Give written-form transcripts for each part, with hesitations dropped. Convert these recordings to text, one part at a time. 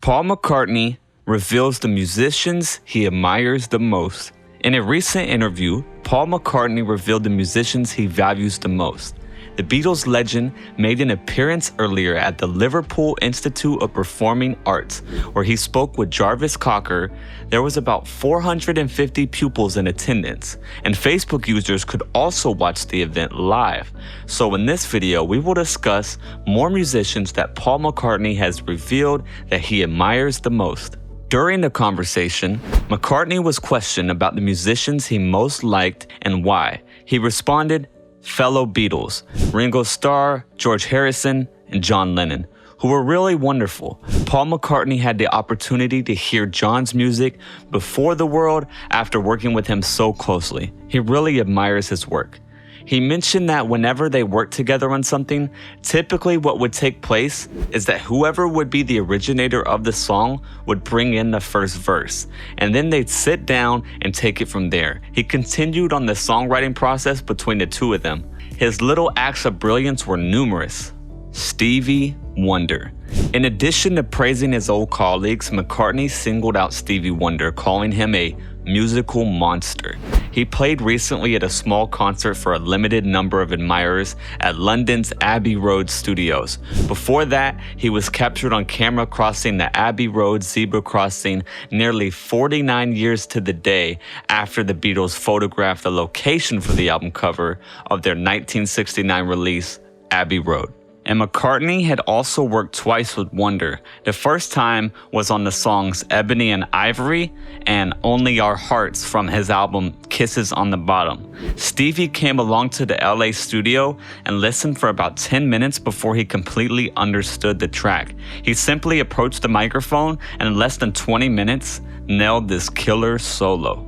Paul McCartney reveals the musicians he admires the most. In a recent interview, Paul McCartney revealed the musicians he values the most. The Beatles legend made an appearance earlier at the Liverpool Institute of Performing Arts, where he spoke with Jarvis Cocker. There was about 450 pupils in attendance, and Facebook users could also watch the event live. So in this video, we will discuss more musicians that Paul McCartney has revealed that he admires the most. During the conversation, McCartney was questioned about the musicians he most liked and why. He responded, fellow Beatles, Ringo Starr, George Harrison, and John Lennon, who were really wonderful. Paul McCartney had the opportunity to hear John's music before the world after working with him so closely. He really admires his work. He mentioned that whenever they worked together on something, typically what would take place is that whoever would be the originator of the song would bring in the first verse, and then they'd sit down and take it from there. He continued on the songwriting process between the two of them. His little acts of brilliance were numerous. Stevie Wonder. In addition to praising his old colleagues, McCartney singled out Stevie Wonder, calling him a musical monster. He played recently at a small concert for a limited number of admirers at London's Abbey Road studios. Before that, he was captured on camera crossing the Abbey Road zebra crossing nearly 49 years to the day after the Beatles photographed the location for the album cover of their 1969 release, Abbey Road. And McCartney had also worked twice with Wonder. The first time was on the songs Ebony and Ivory and Only Our Hearts from his album Kisses on the Bottom. Stevie came along to the LA studio and listened for about 10 minutes before he completely understood the track. He simply approached the microphone and in less than 20 minutes nailed this killer solo.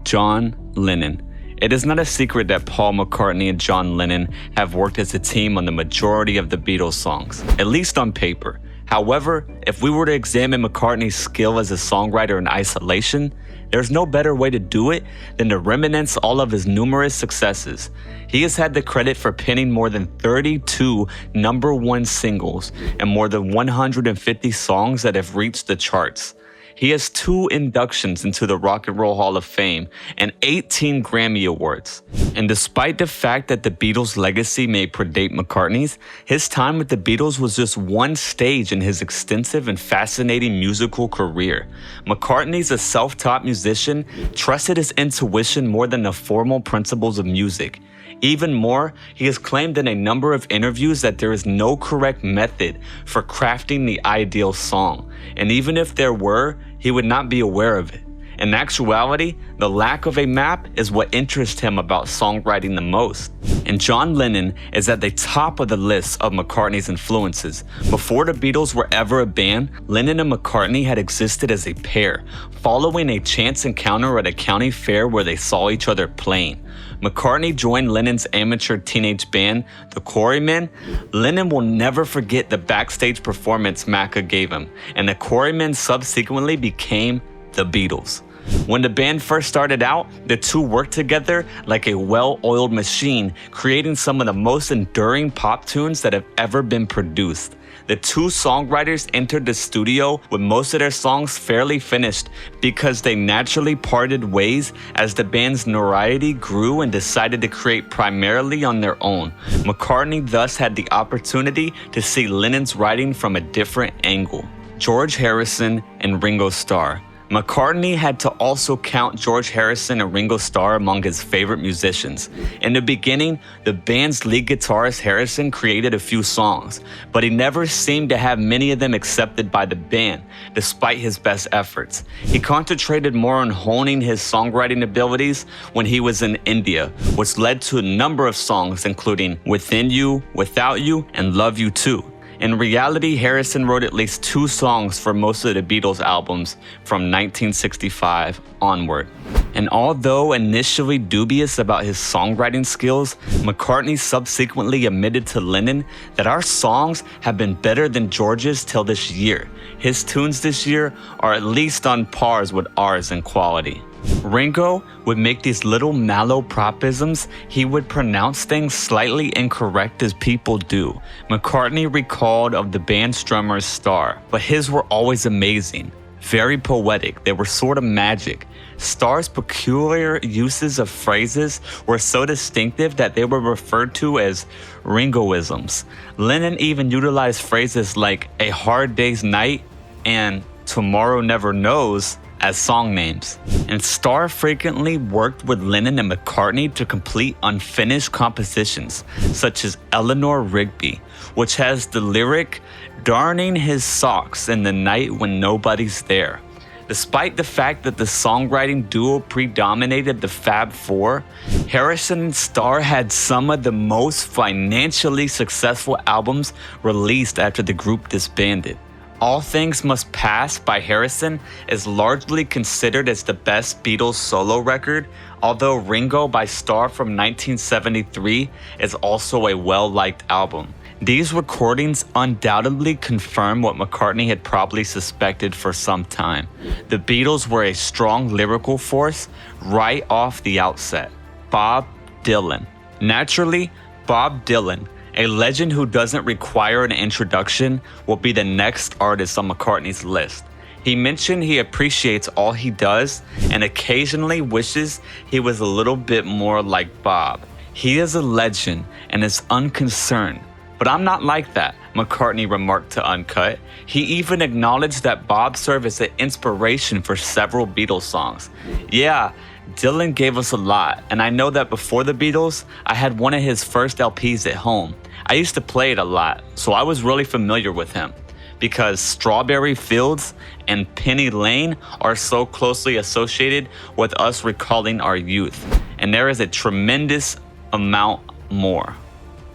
John Lennon. It is not a secret that Paul McCartney and John Lennon have worked as a team on the majority of the Beatles songs, at least on paper. However, if we were to examine McCartney's skill as a songwriter in isolation, there's no better way to do it than to reminisce all of his numerous successes. He has had the credit for penning more than 32 #1 singles and more than 150 songs that have reached the charts. He has 2 inductions into the Rock and Roll Hall of Fame and 18 Grammy Awards. And despite the fact that the Beatles' legacy may predate McCartney's, his time with the Beatles was just one stage in his extensive and fascinating musical career. McCartney's a self-taught musician, trusted his intuition more than the formal principles of music. Even more, he has claimed in a number of interviews that there is no correct method for crafting the ideal song, and even if there were, he would not be aware of it. In actuality, the lack of a map is what interests him about songwriting the most. And John Lennon is at the top of the list of McCartney's influences. Before the Beatles were ever a band, Lennon and McCartney had existed as a pair, following a chance encounter at a county fair where they saw each other playing. McCartney joined Lennon's amateur teenage band, the Quarrymen. Lennon will never forget the backstage performance Macca gave him, and the Quarrymen subsequently became the Beatles. When the band first started out, the two worked together like a well-oiled machine, creating some of the most enduring pop tunes that have ever been produced. The two songwriters entered the studio with most of their songs fairly finished because they naturally parted ways as the band's notoriety grew and decided to create primarily on their own. McCartney thus had the opportunity to see Lennon's writing from a different angle. George Harrison and Ringo Starr. McCartney had to also count George Harrison and Ringo Starr among his favorite musicians. In the beginning, the band's lead guitarist Harrison created a few songs, but he never seemed to have many of them accepted by the band, despite his best efforts. He concentrated more on honing his songwriting abilities when he was in India, which led to a number of songs including Within You, Without You, and Love You Too. In reality, Harrison wrote at least 2 songs for most of the Beatles albums from 1965 onward. And although initially dubious about his songwriting skills, McCartney subsequently admitted to Lennon that our songs have been better than George's till this year. His tunes this year are at least on par with ours in quality. Ringo would make these little malapropisms. He would pronounce things slightly incorrect as people do. McCartney recalled of the band's drummer's Starr, but his were always amazing. Very poetic, they were sort of magic. Starr's peculiar uses of phrases were so distinctive that they were referred to as Ringoisms. Lennon even utilized phrases like "a hard day's night" and "tomorrow never knows" as song names. And Starr frequently worked with Lennon and McCartney to complete unfinished compositions, such as Eleanor Rigby, which has the lyric, "darning his socks in the night when nobody's there." Despite the fact that the songwriting duo predominated the Fab Four, Harrison and Starr had some of the most financially successful albums released after the group disbanded. All Things Must Pass by Harrison is largely considered as the best Beatles solo record, although Ringo by Starr from 1973 is also a well-liked album. These recordings undoubtedly confirm what McCartney had probably suspected for some time. The Beatles were a strong lyrical force right off the outset. Bob Dylan. Naturally, Bob Dylan, a legend who doesn't require an introduction, will be the next artist on McCartney's list. He mentioned he appreciates all he does and occasionally wishes he was a little bit more like Bob. He is a legend and is unconcerned. But I'm not like that, McCartney remarked to Uncut. He even acknowledged that Bob served as an inspiration for several Beatles songs. Yeah, Dylan gave us a lot, and I know that before the Beatles, I had one of his first LPs at home. I used to play it a lot, so I was really familiar with him, because Strawberry Fields and Penny Lane are so closely associated with us recalling our youth, and there is a tremendous amount more.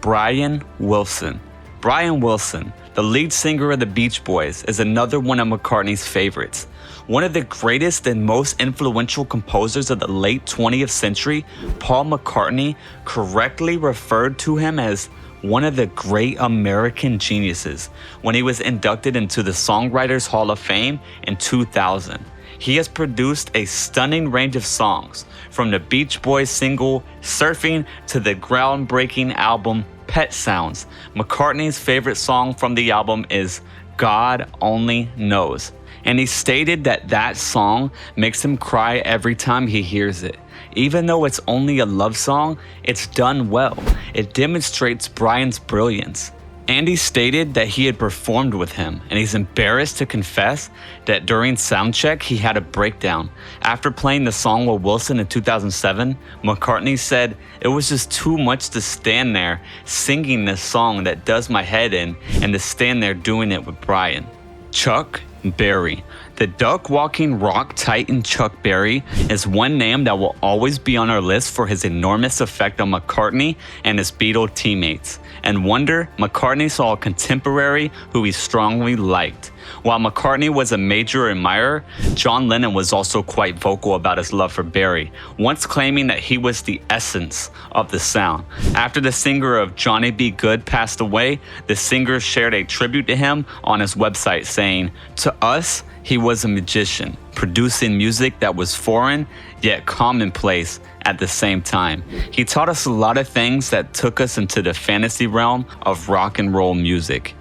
Brian Wilson. Brian Wilson, the lead singer of the Beach Boys, is another one of McCartney's favorites. One of the greatest and most influential composers of the late 20th century, Paul McCartney correctly referred to him as one of the great American geniuses when he was inducted into the Songwriters Hall of Fame in 2000. He has produced a stunning range of songs, from the Beach Boys single Surfing to the groundbreaking album Pet Sounds. McCartney's favorite song from the album is God Only Knows, and he stated that that song makes him cry every time he hears it. Even though it's only a love song, it's done well. It demonstrates Brian's brilliance. Andy stated that he had performed with him, and he's embarrassed to confess that during soundcheck he had a breakdown. After playing the song with Wilson in 2007, McCartney said, "It was just too much to stand there singing this song that does my head in and to stand there doing it with Brian." Chuck Berry. The duck-walking rock titan Chuck Berry is one name that will always be on our list for his enormous effect on McCartney and his Beatle teammates. And Wonder, McCartney saw a contemporary who he strongly liked. While McCartney was a major admirer, John Lennon was also quite vocal about his love for Berry, once claiming that he was the essence of the sound. After the singer of Johnny B. Good passed away, the singer shared a tribute to him on his website saying, "To us, he was a magician, producing music that was foreign yet commonplace at the same time. He taught us a lot of things that took us into the fantasy realm of rock and roll music."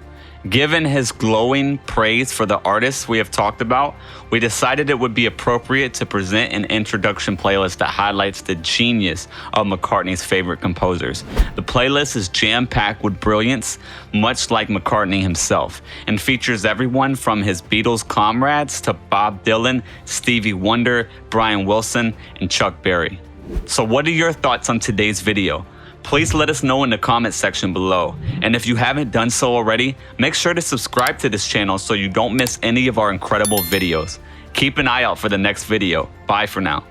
Given his glowing praise for the artists we have talked about, we decided it would be appropriate to present an introduction playlist that highlights the genius of McCartney's favorite composers. The playlist is jam-packed with brilliance, much like McCartney himself, and features everyone from his Beatles comrades to Bob Dylan, Stevie Wonder, Brian Wilson, and Chuck Berry. So what are your thoughts on today's video? Please let us know in the comment section below. And if you haven't done so already, make sure to subscribe to this channel so you don't miss any of our incredible videos. Keep an eye out for the next video. Bye for now.